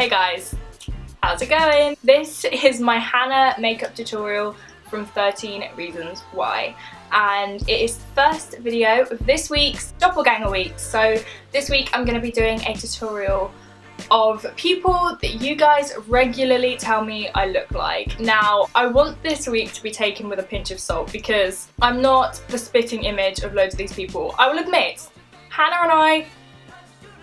Hey guys, how's it going? This is my Hannah makeup tutorial from 13 Reasons Why, and it is the first video of this week's Doppelgänger week. So this week I'm going to be doing a tutorial of people that you guys regularly tell me I look like. Now, I want this week to be taken with a pinch of salt because I'm not the spitting image of loads of these people. I will admit, Hannah and I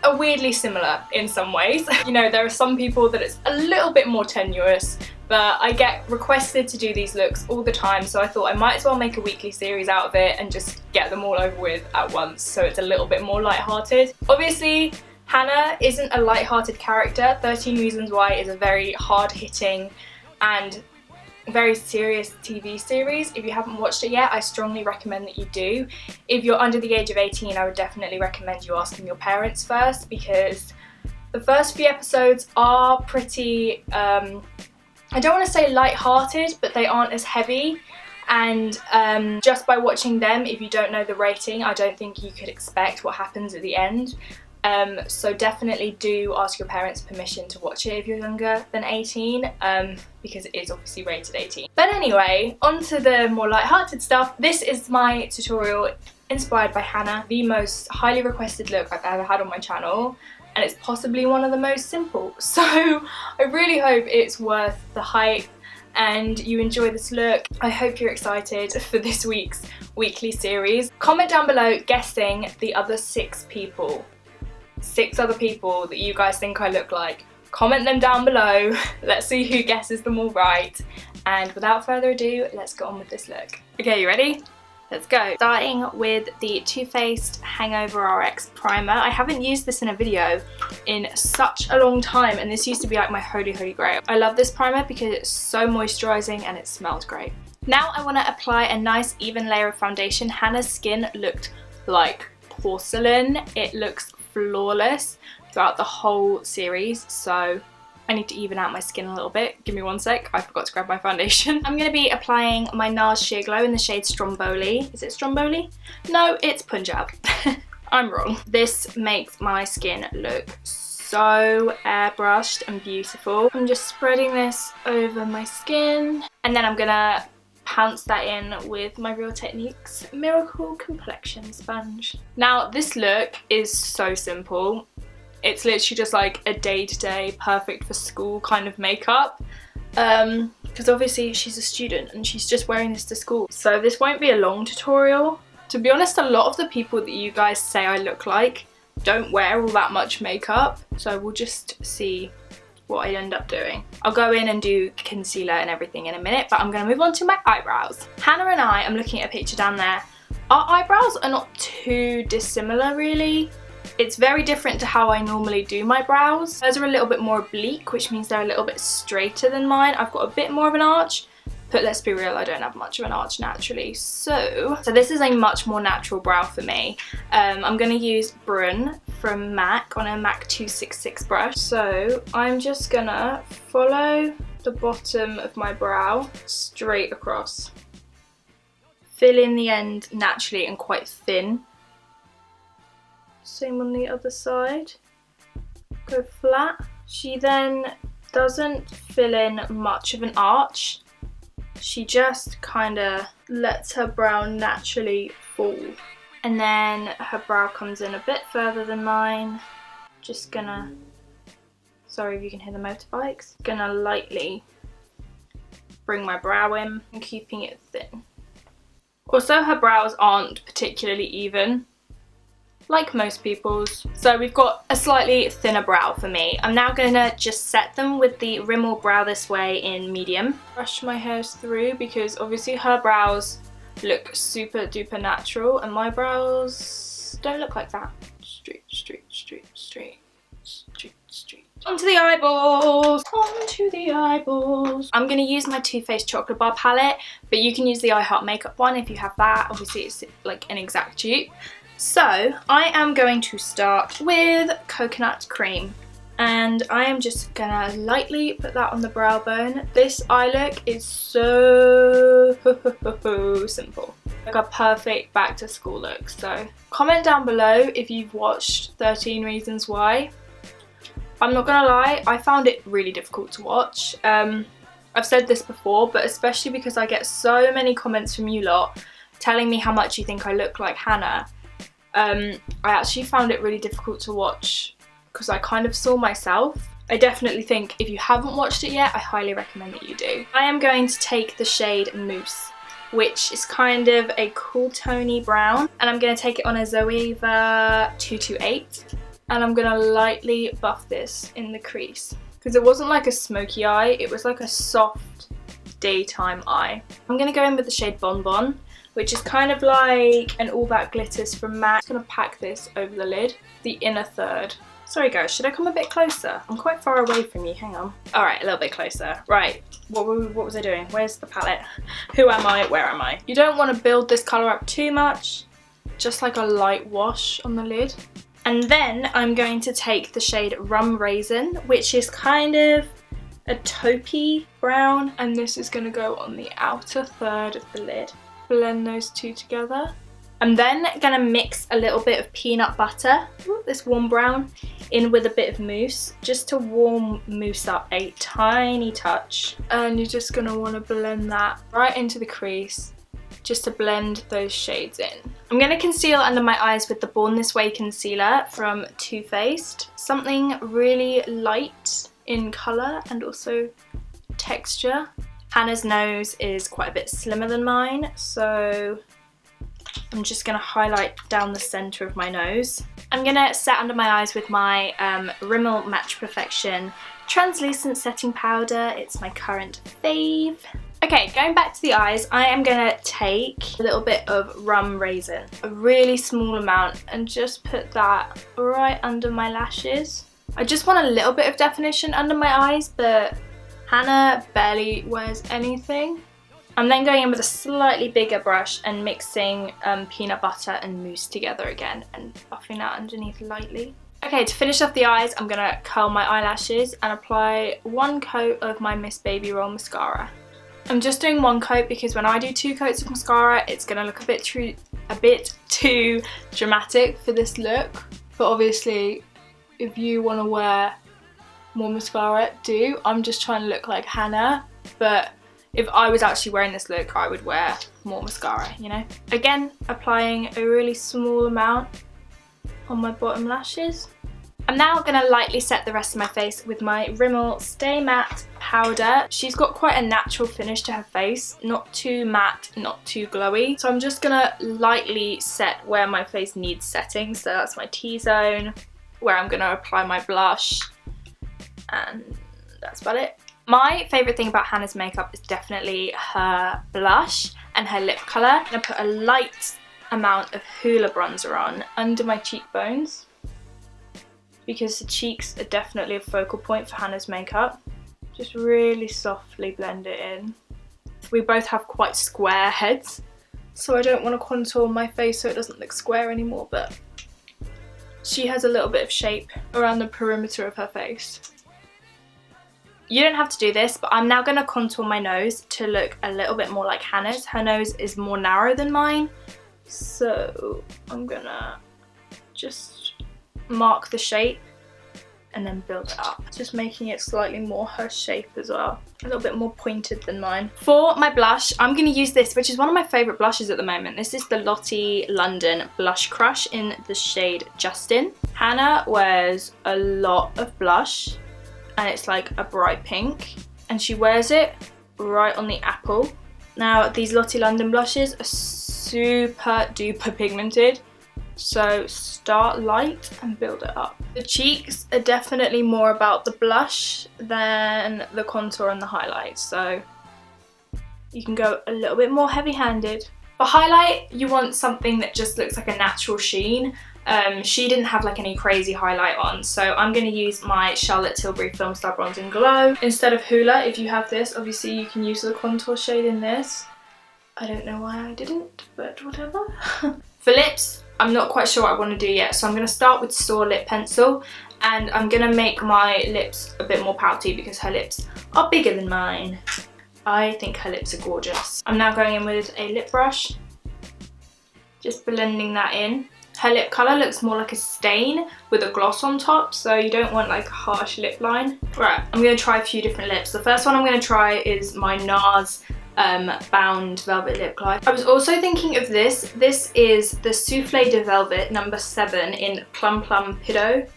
are weirdly similar in some ways. You know, there are some people that it's a little bit more tenuous, but I get requested to do these looks all the time, so I thought I might as well make a weekly series out of it and just get them all over with at once, so it's a little bit more lighthearted. Obviously, Hannah isn't a lighthearted character. 13 Reasons Why is a very hard-hitting and very serious TV series. If you haven't watched it yet, I strongly recommend that you do. If you're under the age of 18, I would definitely recommend you asking your parents first, because the first few episodes are pretty, I don't want to say light-hearted, but they aren't as heavy, and just by watching them, if you don't know the rating, I don't think you could expect what happens at the end. So definitely do ask your parents' permission to watch it if you're younger than 18, because it is obviously rated 18. But anyway, on to the more light-hearted stuff. This is my tutorial inspired by Hannah, the most highly requested look I've ever had on my channel, and it's possibly one of the most simple. So I really hope it's worth the hype and you enjoy this look. I hope you're excited for this week's weekly series. Comment down below guessing the other 6 people. 6 other people that you guys think I look like. Comment them down below. Let's see who guesses them all right. And without further ado, let's get on with this look. Okay, you ready? Let's go. Starting with the Too Faced Hangover RX primer. I haven't used this in a video in such a long time, and this used to be like my holy grail. I love this primer because it's so moisturising and it smells great. Now I want to apply a nice even layer of foundation. Hannah's skin looked like porcelain. It looks flawless throughout the whole series, so I need to even out my skin a little bit. Give me one sec, I forgot to grab my foundation. I'm going to be applying my NARS Sheer Glow in the shade Stromboli. Is it Stromboli? No, it's Punjab. I'm wrong. This makes my skin look so airbrushed and beautiful. I'm just spreading this over my skin, and then I'm gonna pounce that in with my Real Techniques Miracle Complexion Sponge. Now this look is so simple. It's literally just like a day-to-day perfect for school kind of makeup, because obviously she's a student and she's just wearing this to school. So this won't be a long tutorial. To be honest, a lot of the people that you guys say I look like don't wear all that much makeup, so we'll just see what I end up doing. I'll go in and do concealer and everything in a minute, but I'm going to move on to my eyebrows. Hannah and I'm looking at a picture down there. Our eyebrows are not too dissimilar really. It's very different to how I normally do my brows. Hers are a little bit more oblique, which means they're a little bit straighter than mine. I've got a bit more of an arch, but let's be real, I don't have much of an arch naturally. So this is a much more natural brow for me. I'm going to use Brun from MAC on a MAC 266 brush. So I'm just going to follow the bottom of my brow straight across. Fill in the end naturally and quite thin. Same on the other side. Go flat. She then doesn't fill in much of an arch. She just kind of lets her brow naturally fall. And then her brow comes in a bit further than mine. Just gonna, sorry if you can hear the motorbikes. Gonna lightly bring my brow in and keeping it thin. Also, her brows aren't particularly even, like most people's. So we've got a slightly thinner brow for me. I'm now gonna just set them with the Rimmel Brow This Way in medium. Brush my hairs through because obviously her brows look super duper natural and my brows don't look like that. Straight, straight, straight, straight, straight, straight. Onto the eyeballs! Onto the eyeballs! I'm gonna use my Too Faced Chocolate Bar palette, but you can use the I Heart Makeup one if you have that. Obviously it's like an exact dupe. So I am going to start with Coconut Cream, and I am just gonna lightly put that on the brow bone. This eye look is so simple. Like a perfect back to school look. So comment down below if you've watched 13 Reasons Why. I'm not gonna lie, I found it really difficult to watch. I've said this before, but especially because I get so many comments from you lot telling me how much you think I look like Hannah. I actually found it really difficult to watch because I kind of saw myself. I definitely think if you haven't watched it yet, I highly recommend that you do. I am going to take the shade Mousse, which is kind of a cool tony brown, and I'm going to take it on a Zoeva 228, and I'm going to lightly buff this in the crease because it wasn't like a smoky eye, it was like a soft daytime eye. I'm going to go in with the shade Bonbon, which is kind of like an All That Glitters from MAC. I'm just going to pack this over the lid, the inner third. Sorry guys, should I come a bit closer? I'm quite far away from you, hang on. Alright, a little bit closer. Right, what was I doing? Where's the palette? Who am I? Where am I? You don't want to build this colour up too much, just like a light wash on the lid. And then I'm going to take the shade Rum Raisin, which is kind of a taupey brown, and this is going to go on the outer third of the lid. Blend those two together. I'm then going to mix a little bit of peanut butter, this warm brown, in with a bit of mousse, just to warm mousse up a tiny touch. And you're just going to want to blend that right into the crease, just to blend those shades in. I'm going to conceal under my eyes with the Born This Way concealer from Too Faced. Something really light in colour and also texture. Hannah's nose is quite a bit slimmer than mine, so I'm just going to highlight down the centre of my nose. I'm going to set under my eyes with my Rimmel Match Perfection Translucent Setting Powder. It's my current fave. Okay, going back to the eyes, I am going to take a little bit of Rum Raisin, a really small amount, and just put that right under my lashes. I just want a little bit of definition under my eyes, but Hannah barely wears anything. I'm then going in with a slightly bigger brush and mixing peanut butter and mousse together again and buffing that underneath lightly. Okay, to finish off the eyes, I'm going to curl my eyelashes and apply one coat of my Miss Baby Roll mascara. I'm just doing one coat because when I do 2 coats of mascara, it's going to look a bit too dramatic for this look. But obviously, if you want to wear more mascara, do. I'm just trying to look like Hannah, but if I was actually wearing this look, I would wear more mascara, you know? Again, applying a really small amount on my bottom lashes. I'm now going to lightly set the rest of my face with my Rimmel Stay Matte powder. She's got quite a natural finish to her face, not too matte, not too glowy. So I'm just going to lightly set where my face needs setting. So that's my T-zone, where I'm going to apply my blush, and that's about it. My favourite thing about Hannah's makeup is definitely her blush and her lip colour. I'm going to put a light amount of Hoola bronzer on under my cheekbones, because the cheeks are definitely a focal point for Hannah's makeup. Just really softly blend it in. We both have quite square heads, so I don't want to contour my face so it doesn't look square anymore, but she has a little bit of shape around the perimeter of her face. You don't have to do this, but I'm now going to contour my nose to look a little bit more like Hannah's. Her nose is more narrow than mine, so I'm going to just mark the shape and then build it up, just making it slightly more her shape as well, a little bit more pointed than mine. For my blush, I'm going to use this, which is one of my favourite blushes at the moment. This is the Lottie London Blush Crush in the shade Justin. Hannah wears a lot of blush, and it's like a bright pink, and she wears it right on the apple. Now, these Lottie London blushes are super duper pigmented, so start light and build it up. The cheeks are definitely more about the blush than the contour and the highlight, so you can go a little bit more heavy-handed. For highlight, you want something that just looks like a natural sheen. She didn't have like any crazy highlight on, so I'm going to use my Charlotte Tilbury Film Star Bronze in Glow instead of Hoola. If you have this, obviously you can use the contour shade in this. I don't know why I didn't, but whatever. For lips, I'm not quite sure what I want to do yet, so I'm going to start with Soar Lip Pencil, and I'm going to make my lips a bit more pouty because her lips are bigger than mine. I think her lips are gorgeous. I'm now going in with a lip brush, just blending that in. Her lip colour looks more like a stain with a gloss on top, so you don't want like a harsh lip line. Right, I'm going to try a few different lips. The first one I'm going to try is my NARS Bound Velvet Lip Gloss. I was also thinking of this. This is the Soufflé de Velvet number 7 in Plum Plum Pido.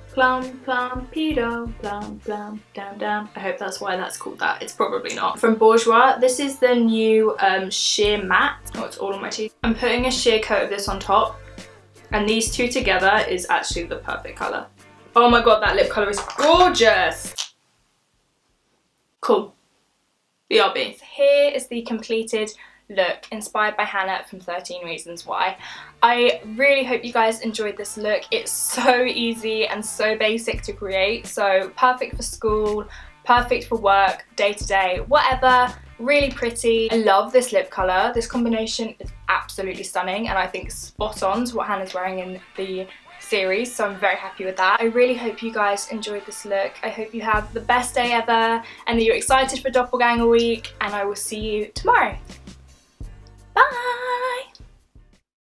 Plum Plum Pido, Plum Plum Down Down. I hope that's why that's called that. It's probably not. From Bourjois, this is the new sheer matte. Oh, it's all on my teeth. I'm putting a sheer coat of this on top, and these two together is actually the perfect colour. Oh my god, that lip colour is gorgeous! Cool. BRB. Here is the completed look inspired by Hannah from 13 Reasons Why. I really hope you guys enjoyed this look. It's so easy and so basic to create, so perfect for school, perfect for work, day to day, whatever. Really pretty. I love this lip colour. This combination is absolutely stunning and I think spot on to what Hannah's wearing in the series, so I'm very happy with that. I really hope you guys enjoyed this look. I hope you have the best day ever and that you're excited for Doppelgänger week, and I will see you tomorrow.